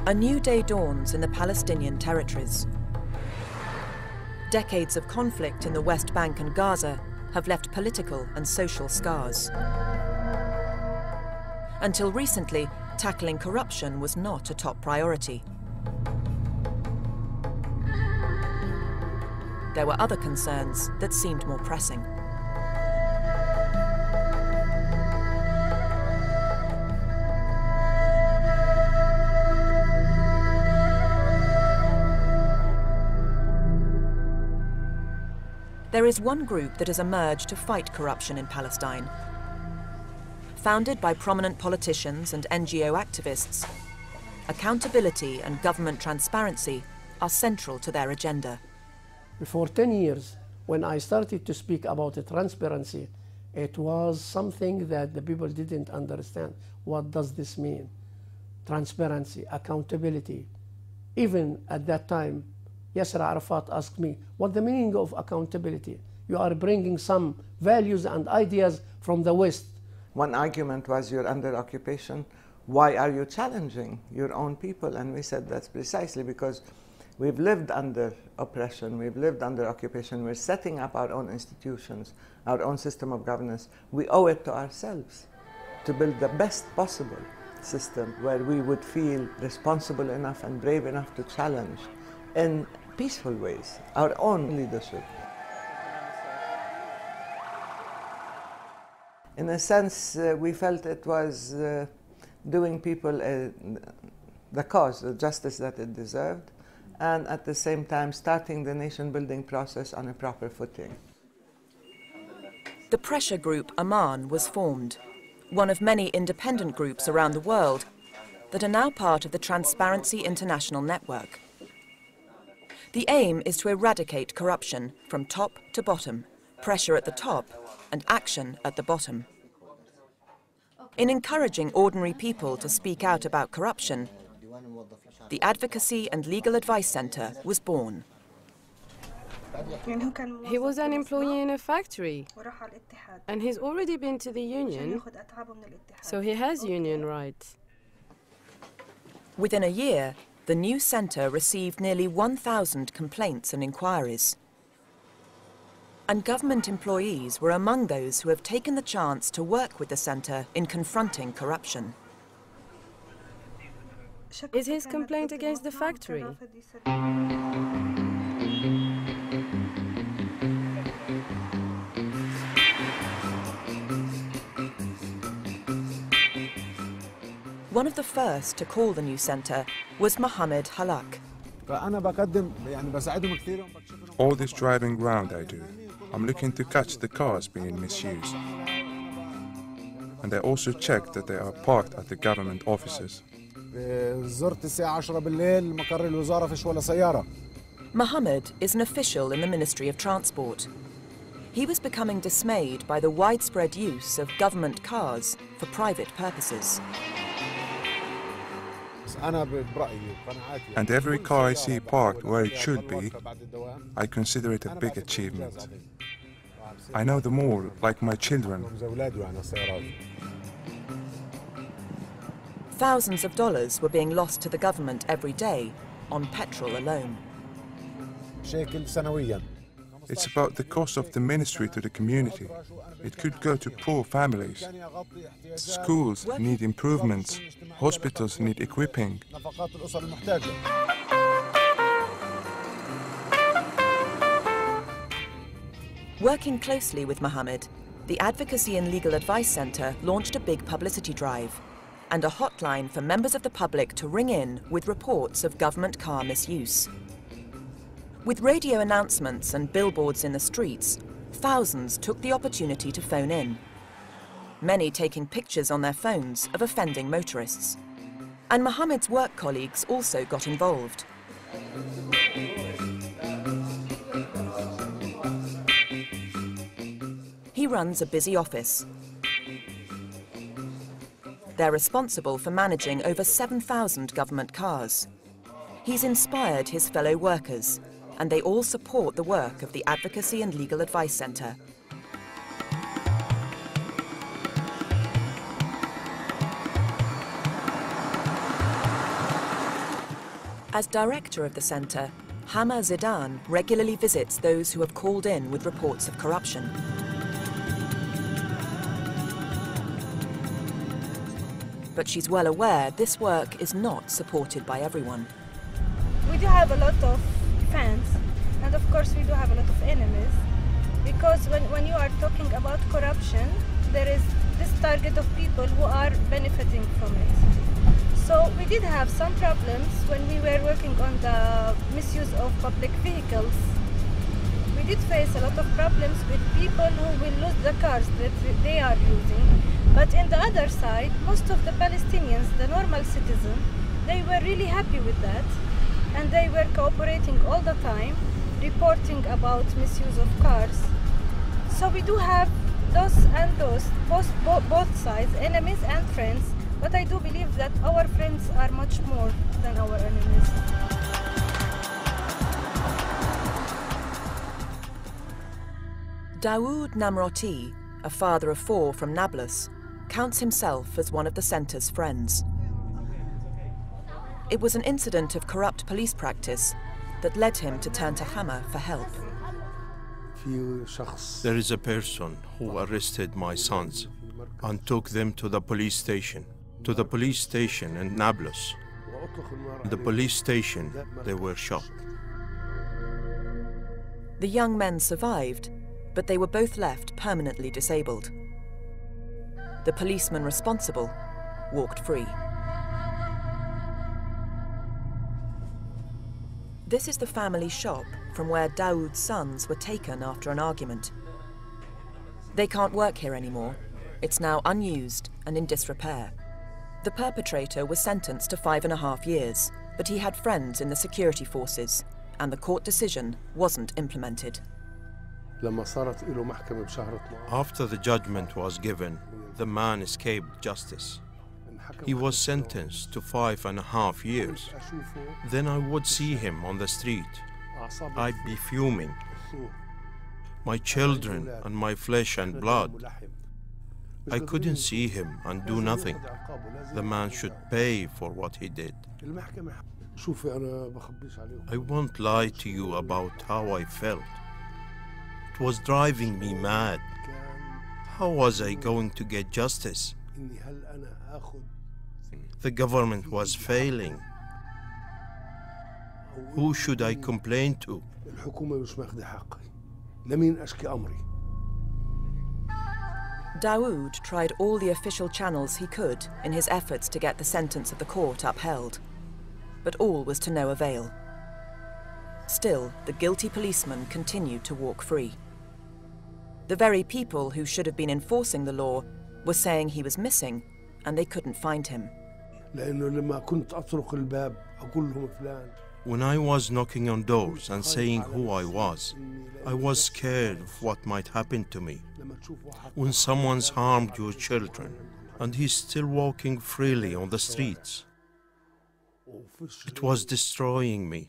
A new day dawns in the Palestinian territories. Decades of conflict in the West Bank and Gaza have left political and social scars. Until recently, tackling corruption was not a top priority. There were other concerns that seemed more pressing. There is one group that has emerged to fight corruption in Palestine. Founded by prominent politicians and NGO activists, accountability and government transparency are central to their agenda. For 10 years, when I started to speak about transparency, it was something that the people didn't understand. What does this mean? Transparency, accountability. Even at that time, Yasser Arafat asked me, what's the meaning of accountability? You are bringing some values and ideas from the West. One argument was, you're under occupation. Why are you challenging your own people? And we said that's precisely because we've lived under oppression, we've lived under occupation, we're setting up our own institutions, our own system of governance. We owe it to ourselves to build the best possible system where we would feel responsible enough and brave enough to challenge in peaceful ways our own leadership. In a sense, we felt it was doing people the cause, the justice that it deserved, and at the same time starting the nation-building process on a proper footing. The pressure group Amman was formed, one of many independent groups around the world that are now part of the Transparency International Network. The aim is to eradicate corruption from top to bottom, pressure at the top and action at the bottom. In encouraging ordinary people to speak out about corruption, the Advocacy and Legal Advice Centre was born. He was an employee in a factory, and he's already been to the union, so he has union rights. Within a year, the new centre received nearly 1,000 complaints and inquiries. And government employees were among those who have taken the chance to work with the centre in confronting corruption. Is his complaint against the factory? One of the first to call the new centre was Mohammed Halak. All this driving round I do, I'm looking to catch the cars being misused. And I also check that they are parked at the government offices. Mohammed is an official in the Ministry of Transport. He was becoming dismayed by the widespread use of government cars for private purposes. And every car I see parked where it should be, I consider it a big achievement. I know them all, like my children. Thousands of dollars were being lost to the government every day on petrol alone. It's about the cost of the ministry to the community. It could go to poor families. Schools need improvements. Hospitals need equipping. Working closely with Mohammed, the Advocacy and Legal Advice Centre launched a big publicity drive and a hotline for members of the public to ring in with reports of government car misuse. With radio announcements and billboards in the streets, thousands took the opportunity to phone in, many taking pictures on their phones of offending motorists. And Mohammed's work colleagues also got involved. He runs a busy office. They're responsible for managing over 7,000 government cars. He's inspired his fellow workers, and they all support the work of the Advocacy and Legal Advice Centre. As director of the centre, Hama Zidane regularly visits those who have called in with reports of corruption. But she's well aware this work is not supported by everyone. We do have a lot of fans, and of course we do have a lot of enemies, because when you are talking about corruption, there is this target of people who are benefiting from it. So we did have some problems when we were working on the misuse of public vehicles. We did face a lot of problems with people who will lose the cars that they are using. But in the other side, most of the Palestinians, the normal citizens, they were really happy with that. And they were cooperating all the time, reporting about misuse of cars. So we do have those and those, both sides, enemies and friends. But I do believe that our friends are much more than our enemies. Dawood Namroti, a father of 4 from Nablus, counts himself as one of the centre's friends. It was an incident of corrupt police practice that led him to turn to Hama for help. There is a person who arrested my sons and took them to the police station. In Nablus. The police station, they were shot. The young men survived, but they were both left permanently disabled. The policeman responsible walked free. This is the family shop from where Dawood's sons were taken after an argument. They can't work here anymore. It's now unused and in disrepair. The perpetrator was sentenced to 5.5 years, but he had friends in the security forces, and the court decision wasn't implemented. After the judgment was given, the man escaped justice. He was sentenced to 5.5 years. Then I would see him on the street. I'd be fuming. My children and my flesh and blood. I couldn't see him and do nothing. The man should pay for what he did. I won't lie to you about how I felt. It was driving me mad. How was I going to get justice? The government was failing. Who should I complain to? Dawood tried all the official channels he could in his efforts to get the sentence of the court upheld, but all was to no avail. Still, the guilty policeman continued to walk free. The very people who should have been enforcing the law were saying he was missing, and they couldn't find him. When I was knocking on doors and saying who I was scared of what might happen to me. When someone's harmed your children and he's still walking freely on the streets, it was destroying me.